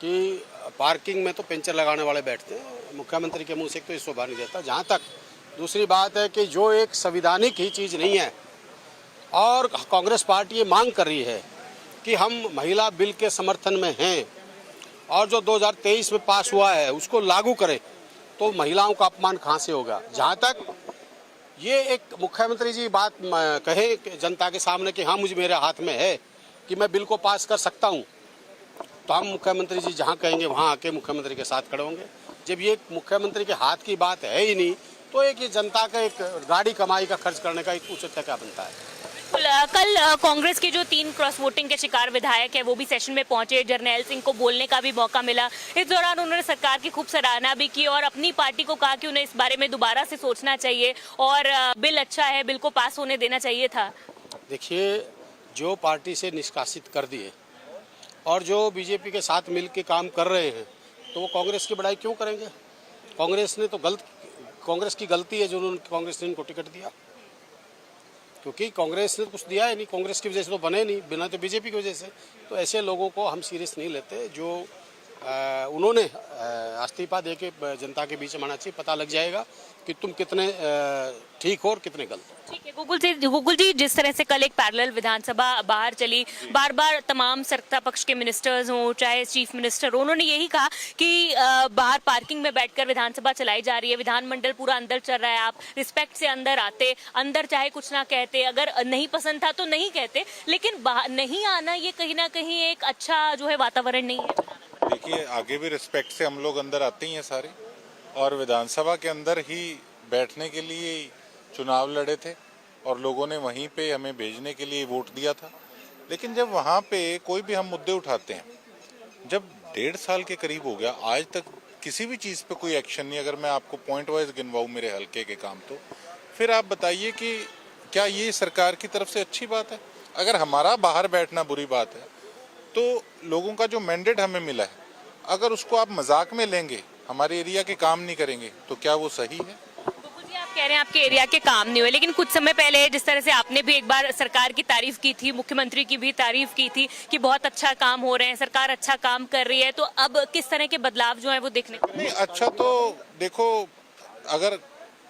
कि पार्किंग में तो पेंचर लगाने वाले बैठते हैं, मुख्यमंत्री के मुंह से तो ये शोभा नहीं देता। जहाँ तक दूसरी बात है कि जो एक संवैधानिक ही चीज़ नहीं है और कांग्रेस पार्टी ये मांग कर रही है कि हम महिला बिल के समर्थन में हैं और जो 2023 में पास हुआ है उसको लागू करें, तो महिलाओं का अपमान कहाँ से होगा। जहाँ तक ये एक मुख्यमंत्री जी बात कहे जनता के सामने कि हाँ मुझे मेरे हाथ में है कि मैं बिल को पास कर सकता हूँ, तो हम मुख्यमंत्री जी जहाँ कहेंगे वहाँ आके मुख्यमंत्री के साथ खड़े होंगे। जब ये मुख्यमंत्री के हाथ की बात है ही नहीं, तो एक ये जनता का एक गाड़ी कमाई का खर्च करने का एक औचित्य क्या बनता है। कल कांग्रेस के जो 3 क्रॉस वोटिंग के शिकार विधायक है वो भी सेशन में पहुंचे, जर्नैल सिंह को बोलने का भी मौका मिला। इस दौरान उन्होंने सरकार की खूब सराहना भी की और अपनी पार्टी को कहा कि उन्हें इस बारे में दोबारा से सोचना चाहिए और बिल अच्छा है, बिल को पास होने देना चाहिए था। देखिए, जो पार्टी से निष्कासित कर दिए और जो बीजेपी के साथ मिल के काम कर रहे हैं, तो वो कांग्रेस की बड़ाई क्यों करेंगे। कांग्रेस ने तो कांग्रेस की गलती है जो कांग्रेस ने इनको टिकट दिया, क्योंकि कांग्रेस ने कुछ दिया है नहीं, कांग्रेस की वजह से तो बने नहीं, बिना तो बीजेपी की वजह से। तो ऐसे लोगों को हम सीरियस नहीं लेते। जो उन्होंने इस्तीफा दे के जनता के बीच में आना चाहिए, पता लग जाएगा कि तुम कितने ठीक हो और कितने गलत हो। ठीक है गुगुल जी, जिस तरह से कल एक पैरेलल विधानसभा बाहर चली, बार बार तमाम सत्ता पक्ष के मिनिस्टर्स हों चाहे चीफ मिनिस्टर, उन्होंने यही कहा कि बाहर पार्किंग में बैठकर विधानसभा चलाई जा रही है, विधानमंडल पूरा अंदर चल रहा है, आप रिस्पेक्ट से अंदर आते, अंदर चाहे कुछ ना कहते, अगर नहीं पसंद था तो नहीं कहते, लेकिन बाहर नहीं आना ये कहीं ना कहीं एक अच्छा जो है वातावरण नहीं है। देखिए, आगे भी रिस्पेक्ट से हम लोग अंदर आते ही हैं सारे, और विधानसभा के अंदर ही बैठने के लिए चुनाव लड़े थे और लोगों ने वहीं पे हमें भेजने के लिए वोट दिया था। लेकिन जब वहाँ पे कोई भी हम मुद्दे उठाते हैं, जब 1.5 साल के करीब हो गया, आज तक किसी भी चीज़ पे कोई एक्शन नहीं, अगर मैं आपको पॉइंट वाइज गिनवाऊँ मेरे हल्के के काम, तो फिर आप बताइए कि क्या ये सरकार की तरफ से अच्छी बात है। अगर हमारा बाहर बैठना बुरी बात है, तो लोगों का जो मैंडेट हमें मिला है, अगर उसको आप मजाक में लेंगे, हमारे एरिया के काम नहीं करेंगे, तो क्या वो सही है। जी, आप कह रहे हैं आपके एरिया के काम नहीं हुए, लेकिन कुछ समय पहले जिस तरह से आपने भी एक बार सरकार की तारीफ की थी, मुख्यमंत्री की भी तारीफ की थी कि बहुत अच्छा काम हो रहे हैं, सरकार अच्छा काम कर रही है, तो अब किस तरह के बदलाव जो है वो देखने को नहीं। अच्छा, तो देखो, अगर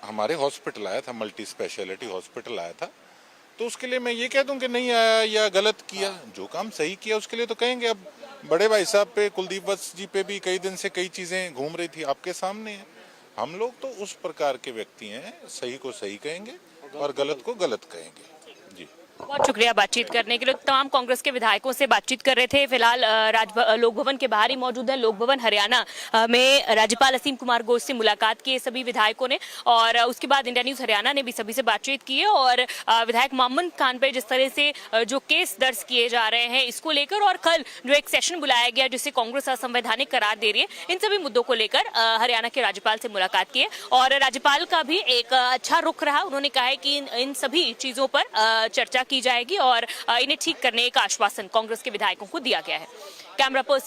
हमारे हॉस्पिटल आया था, मल्टी स्पेशलिटी हॉस्पिटल आया था, तो उसके लिए मैं ये कह दूं कि नहीं आया या गलत किया, जो काम सही किया उसके लिए तो कहेंगे। अब बड़े भाई साहब पे, कुलदीप वत्स जी पे भी कई दिन से कई चीजें घूम रही थी, आपके सामने है। हम लोग तो उस प्रकार के व्यक्ति हैं, सही को सही कहेंगे और गलत को गलत कहेंगे। जी, बहुत शुक्रिया बातचीत करने के लिए। तमाम कांग्रेस के विधायकों से बातचीत कर रहे थे। फिलहाल लोक भवन के बाहर ही मौजूद है। लोक भवन हरियाणा में राज्यपाल असीम कुमार घोष से मुलाकात की है सभी विधायकों ने, और उसके बाद इंडिया न्यूज हरियाणा ने भी सभी से बातचीत की है। और विधायक मोहम्मद खान पे जिस तरह से जो केस दर्ज किए जा रहे हैं इसको लेकर, और कल जो एक सेशन बुलाया गया जिसे कांग्रेस असंवैधानिक करार दे रही है, इन सभी मुद्दों को लेकर हरियाणा के राज्यपाल से मुलाकात की है। और राज्यपाल का भी एक अच्छा रुख रहा। उन्होंने कहा है कि इन सभी चीजों पर चर्चा की जाएगी और इन्हें ठीक करने का आश्वासन कांग्रेस के विधायकों को दिया गया है। Camera person